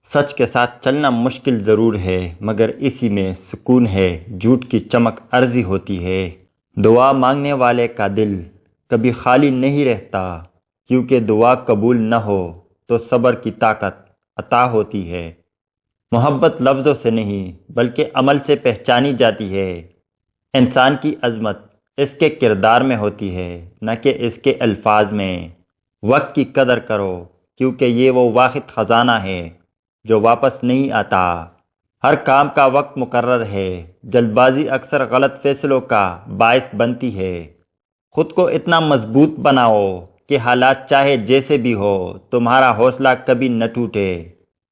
سچ کے ساتھ چلنا مشکل ضرور ہے مگر اسی میں سکون ہے، جھوٹ کی چمک عرضی ہوتی ہے۔ دعا مانگنے والے کا دل کبھی خالی نہیں رہتا، کیونکہ دعا قبول نہ ہو تو صبر کی طاقت عطا ہوتی ہے۔ محبت لفظوں سے نہیں بلکہ عمل سے پہچانی جاتی ہے۔ انسان کی عظمت اس کے کردار میں ہوتی ہے، نہ کہ اس کے الفاظ میں۔ وقت کی قدر کرو، کیونکہ یہ وہ واحد خزانہ ہے جو واپس نہیں آتا۔ ہر کام کا وقت مقرر ہے، جلد بازی اکثر غلط فیصلوں کا باعث بنتی ہے۔ خود کو اتنا مضبوط بناؤ کہ حالات چاہے جیسے بھی ہو تمہارا حوصلہ کبھی نہ ٹوٹے۔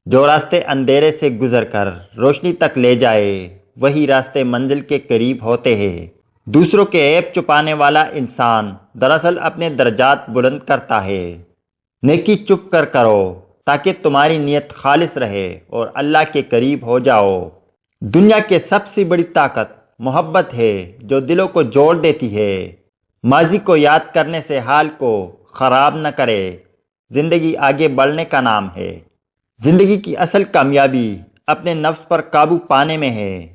جو راستے اندھیرے سے گزر کر روشنی تک لے جائے وہی راستے منزل کے قریب ہوتے ہیں۔ دوسروں کے عیب چھپانے والا انسان دراصل اپنے درجات بلند کرتا ہے۔ نیکی چپ کر کرو تاکہ تمہاری نیت خالص رہے اور اللہ کے قریب ہو جاؤ۔ دنیا کے سب سے بڑی طاقت محبت ہے جو دلوں کو جوڑ دیتی ہے۔ ماضی کو یاد کرنے سے حال کو خراب نہ کرے، زندگی آگے بڑھنے کا نام ہے۔ زندگی کی اصل کامیابی اپنے نفس پر قابو پانے میں ہے۔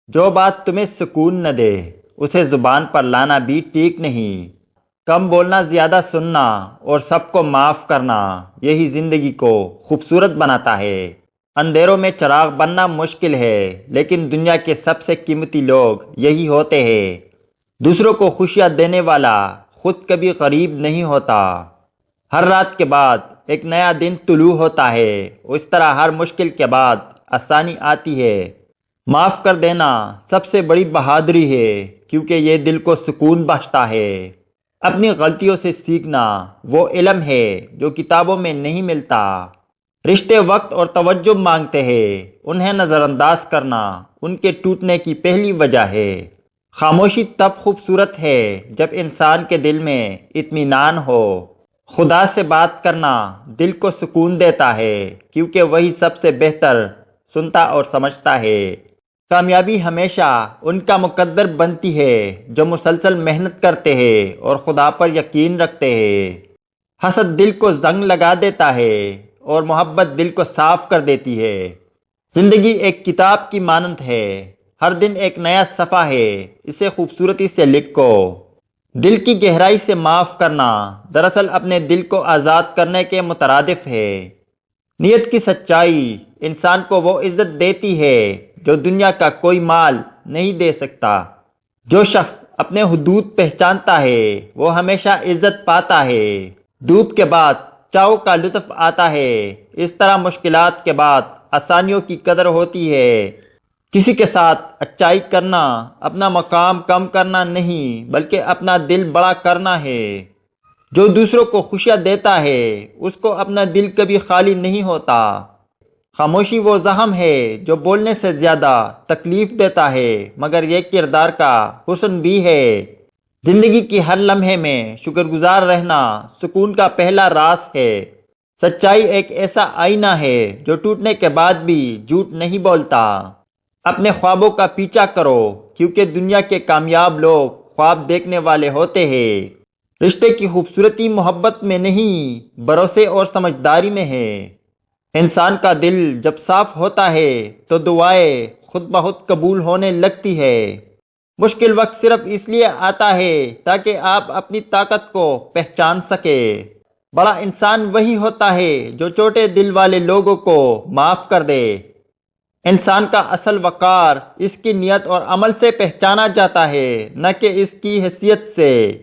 جو بات تمہیں سکون نہ دے اسے زبان پر لانا بھی ٹھیک نہیں۔ کم بولنا، زیادہ سننا اور سب کو معاف کرنا، یہی زندگی کو خوبصورت بناتا ہے۔ اندھیروں میں چراغ بننا مشکل ہے، لیکن دنیا کے سب سے قیمتی لوگ یہی ہوتے ہیں۔ دوسروں کو خوشیاں دینے والا خود کبھی غریب نہیں ہوتا۔ ہر رات کے بعد ایک نیا دن طلوع ہوتا ہے، اس طرح ہر مشکل کے بعد آسانی آتی ہے۔ معاف کر دینا سب سے بڑی بہادری ہے، کیونکہ یہ دل کو سکون بخشتا ہے۔ اپنی غلطیوں سے سیکھنا وہ علم ہے جو کتابوں میں نہیں ملتا۔ رشتے وقت اور توجہ مانگتے ہیں، انہیں نظر انداز کرنا ان کے ٹوٹنے کی پہلی وجہ ہے۔ خاموشی تب خوبصورت ہے جب انسان کے دل میں اطمینان ہو۔ خدا سے بات کرنا دل کو سکون دیتا ہے، کیونکہ وہی سب سے بہتر سنتا اور سمجھتا ہے۔ کامیابی ہمیشہ ان کا مقدر بنتی ہے جو مسلسل محنت کرتے ہیں اور خدا پر یقین رکھتے ہیں۔ حسد دل کو زنگ لگا دیتا ہے اور محبت دل کو صاف کر دیتی ہے۔ زندگی ایک کتاب کی مانند ہے، ہر دن ایک نیا صفحہ ہے، اسے خوبصورتی سے لکھو۔ دل کی گہرائی سے معاف کرنا دراصل اپنے دل کو آزاد کرنے کے مترادف ہے۔ نیت کی سچائی انسان کو وہ عزت دیتی ہے جو دنیا کا کوئی مال نہیں دے سکتا۔ جو شخص اپنے حدود پہچانتا ہے وہ ہمیشہ عزت پاتا ہے۔ ڈوب کے بعد چاؤ کا لطف آتا ہے، اس طرح مشکلات کے بعد آسانیوں کی قدر ہوتی ہے۔ کسی کے ساتھ اچائی کرنا اپنا مقام کم کرنا نہیں بلکہ اپنا دل بڑا کرنا ہے۔ جو دوسروں کو خوشیاں دیتا ہے اس کو اپنا دل کبھی خالی نہیں ہوتا۔ خاموشی وہ زخم ہے جو بولنے سے زیادہ تکلیف دیتا ہے، مگر یہ کردار کا حسن بھی ہے۔ زندگی کی ہر لمحے میں شکر گزار رہنا سکون کا پہلا راز ہے۔ سچائی ایک ایسا آئینہ ہے جو ٹوٹنے کے بعد بھی جھوٹ نہیں بولتا۔ اپنے خوابوں کا پیچھا کرو، کیونکہ دنیا کے کامیاب لوگ خواب دیکھنے والے ہوتے ہیں۔ رشتے کی خوبصورتی محبت میں نہیں، بھروسے اور سمجھداری میں ہے۔ انسان کا دل جب صاف ہوتا ہے تو دعائیں خود بخود قبول ہونے لگتی ہے۔ مشکل وقت صرف اس لیے آتا ہے تاکہ آپ اپنی طاقت کو پہچان سکے۔ بڑا انسان وہی ہوتا ہے جو چھوٹے دل والے لوگوں کو معاف کر دے۔ انسان کا اصل وقار اس کی نیت اور عمل سے پہچانا جاتا ہے، نہ کہ اس کی حیثیت سے۔